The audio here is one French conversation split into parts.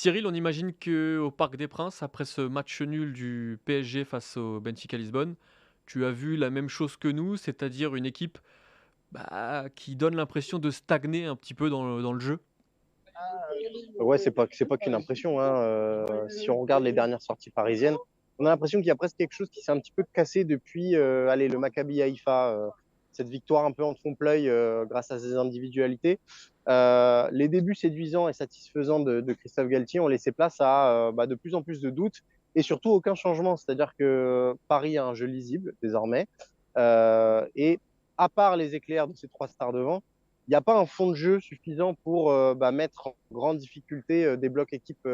Cyril, on imagine qu'au Parc des Princes, après ce match nul du PSG face au Benfica Lisbonne, tu as vu la même chose que nous, c'est-à-dire une équipe qui donne l'impression de stagner un petit peu dans le jeu. Ouais, c'est pas qu'une impression, hein. Si on regarde les dernières sorties parisiennes, on a l'impression qu'il y a presque quelque chose qui s'est un petit peu cassé depuis allez, le Maccabi Haïfa, cette victoire un peu en trompe-l'œil grâce à ses individualités. Les débuts séduisants et satisfaisants de Christophe Galtier ont laissé place à de plus en plus de doutes et surtout aucun changement. C'est-à-dire que Paris a un jeu lisible désormais. Et à part les éclairs de ces trois stars devant, il n'y a pas un fond de jeu suffisant pour mettre en grande difficulté des blocs équipes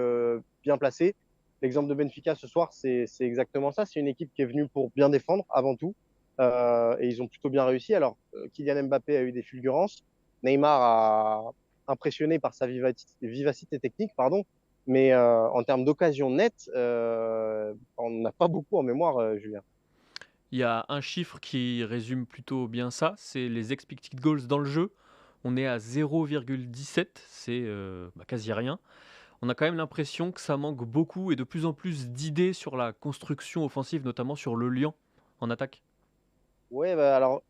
bien placés. L'exemple de Benfica ce soir, c'est exactement ça. C'est une équipe qui est venue pour bien défendre avant tout. Et ils ont plutôt bien réussi. Alors, Kylian Mbappé a eu des fulgurances. Neymar a impressionné par sa vivacité technique, pardon. Mais en termes d'occasion nette, on n'a pas beaucoup en mémoire, Julien. Il y a un chiffre qui résume plutôt bien ça, c'est les expected goals dans le jeu. On est à 0,17, c'est quasi rien. On a quand même l'impression que ça manque beaucoup et de plus en plus d'idées sur la construction offensive, notamment sur le lien en attaque. Ouais, alors,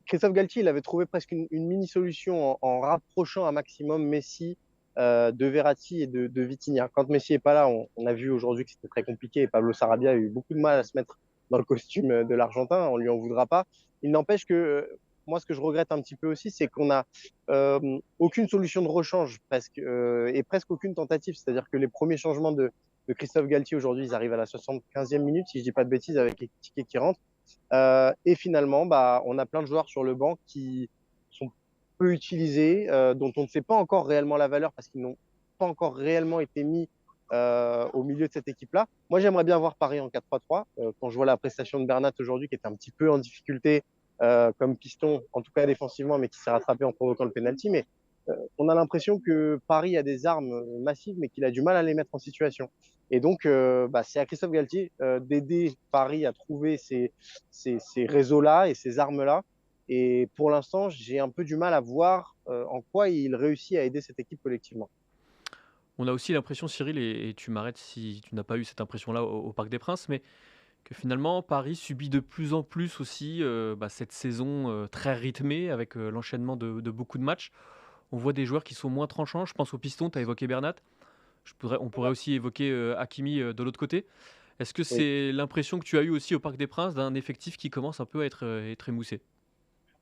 Christophe Galtier, il avait trouvé presque une mini-solution en rapprochant un maximum Messi de Verratti et de Vitinha. Quand Messi est pas là, on a vu aujourd'hui que c'était très compliqué et Pablo Sarabia a eu beaucoup de mal à se mettre dans le costume de l'Argentin. On lui en voudra pas. Il n'empêche que moi, ce que je regrette un petit peu aussi, c'est qu'on a aucune solution de rechange presque et presque aucune tentative. C'est-à-dire que les premiers changements de Christophe Galtier aujourd'hui, ils arrivent à la 75e minute, si je dis pas de bêtises, avec les tickets qui rentrent. Et finalement, on a plein de joueurs sur le banc qui sont peu utilisés, dont on ne sait pas encore réellement la valeur parce qu'ils n'ont pas encore réellement été mis au milieu de cette équipe-là. Moi, j'aimerais bien voir Paris en 4-3-3. Quand je vois la prestation de Bernat aujourd'hui, qui était un petit peu en difficulté comme piston, en tout cas défensivement, mais qui s'est rattrapé en provoquant le penalty. Mais on a l'impression que Paris a des armes massives, mais qu'il a du mal à les mettre en situation. Et donc, c'est à Christophe Galtier d'aider Paris à trouver ces réseaux-là et ces armes-là. Et pour l'instant, j'ai un peu du mal à voir en quoi il réussit à aider cette équipe collectivement. On a aussi l'impression, Cyril, et tu m'arrêtes si tu n'as pas eu cette impression-là au Parc des Princes, mais que finalement Paris subit de plus en plus aussi cette saison très rythmée avec l'enchaînement de beaucoup de matchs. On voit des joueurs qui sont moins tranchants. Je pense au piston, tu as évoqué Bernat. On pourrait aussi évoquer Hakimi de l'autre côté. Est-ce que Oui. c'est l'impression que tu as eu aussi au Parc des Princes d'un effectif qui commence un peu à être émoussé?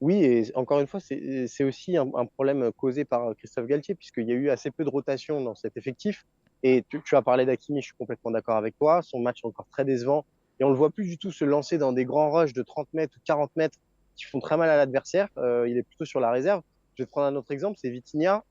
Oui, et encore une fois, c'est aussi un problème causé par Christophe Galtier, puisqu'il y a eu assez peu de rotation dans cet effectif. Et tu as parlé d'Hakimi, je suis complètement d'accord avec toi. Son match est encore très décevant. Et on ne le voit plus du tout se lancer dans des grands rushs de 30 mètres ou 40 mètres qui font très mal à l'adversaire. Il est plutôt sur la réserve. Je vais te prendre un autre exemple, c'est Vitinha.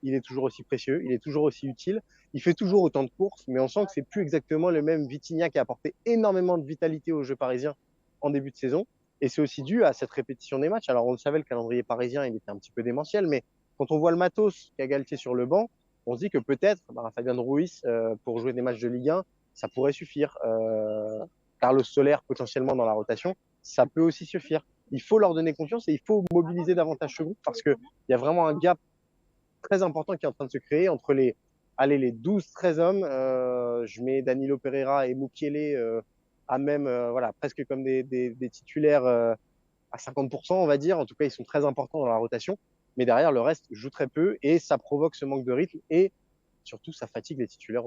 Il est toujours aussi précieux, il est toujours aussi utile. Il fait toujours autant de courses, mais on sent que c'est plus exactement le même Vitinha qui a apporté énormément de vitalité au jeu parisien en début de saison. Et c'est aussi dû à cette répétition des matchs. Alors, on le savait, le calendrier parisien, il était un petit peu démentiel, mais quand on voit le matos qu'a Galtier sur le banc, on se dit que peut-être Fabien Ruiz, pour jouer des matchs de Ligue 1, ça pourrait suffire. Carlos Soler, potentiellement dans la rotation, ça peut aussi suffire. Il faut leur donner confiance et il faut mobiliser davantage ce groupe parce qu'il y a vraiment un gap très important qui est en train de se créer entre les 12-13 hommes. Je mets Danilo Pereira et Mukiele à même, voilà, presque comme des titulaires à 50%, on va dire. En tout cas, ils sont très importants dans la rotation. Mais derrière, le reste joue très peu et ça provoque ce manque de rythme et surtout, ça fatigue les titulaires.